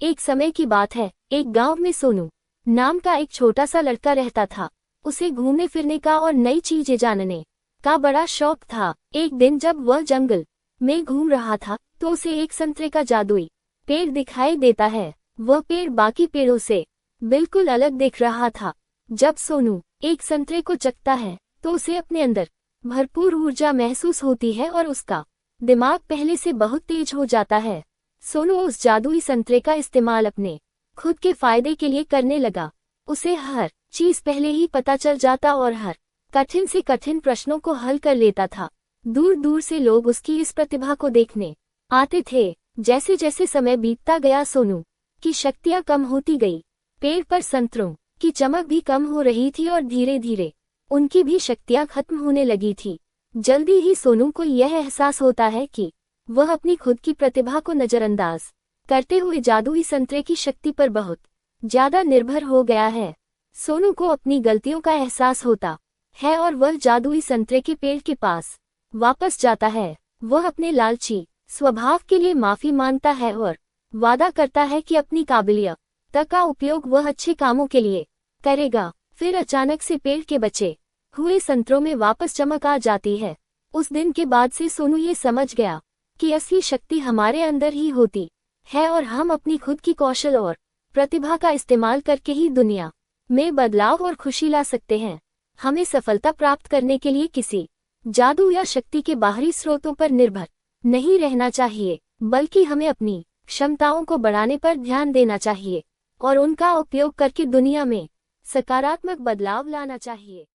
एक समय की बात है, एक गांव में सोनू नाम का एक छोटा सा लड़का रहता था। उसे घूमने फिरने का और नई चीजें जानने का बड़ा शौक था। एक दिन जब वह जंगल में घूम रहा था तो उसे एक संतरे का जादुई पेड़ दिखाई देता है। वह पेड़ बाकी पेड़ों से बिल्कुल अलग दिख रहा था। जब सोनू एक संतरे को चखता है तो उसे अपने अंदर भरपूर ऊर्जा महसूस होती है और उसका दिमाग पहले से बहुत तेज हो जाता है। सोनू उस जादुई संतरे का इस्तेमाल अपने खुद के फायदे के लिए करने लगा। उसे हर चीज पहले ही पता चल जाता और हर कठिन से कठिन प्रश्नों को हल कर लेता था। दूर दूर से लोग उसकी इस प्रतिभा को देखने आते थे। जैसे जैसे समय बीतता गया सोनू की शक्तियां कम होती गई। पेड़ पर संतरों की चमक भी कम हो रही थी और धीरे धीरे उनकी भी शक्तियां खत्म होने लगी थी। जल्दी ही सोनू को यह एहसास होता है कि वह अपनी खुद की प्रतिभा को नजरअंदाज करते हुए जादुई संतरे की शक्ति पर बहुत ज्यादा निर्भर हो गया है। सोनू को अपनी गलतियों का एहसास होता है और वह जादुई संतरे के पेड़ के पास वापस जाता है। वह अपने लालची स्वभाव के लिए माफी मांगता है और वादा करता है कि अपनी काबिलियत का उपयोग वह अच्छे कामों के लिए करेगा। फिर अचानक से पेड़ के बचे हुए संतरों में वापस चमक आ जाती है। उस दिन के बाद से सोनू ये समझ गया कि असली शक्ति हमारे अंदर ही होती है और हम अपनी खुद की कौशल और प्रतिभा का इस्तेमाल करके ही दुनिया में बदलाव और खुशी ला सकते हैं। हमें सफलता प्राप्त करने के लिए किसी जादू या शक्ति के बाहरी स्रोतों पर निर्भर नहीं रहना चाहिए, बल्कि हमें अपनी क्षमताओं को बढ़ाने पर ध्यान देना चाहिए और उनका उपयोग करके दुनिया में सकारात्मक बदलाव लाना चाहिए।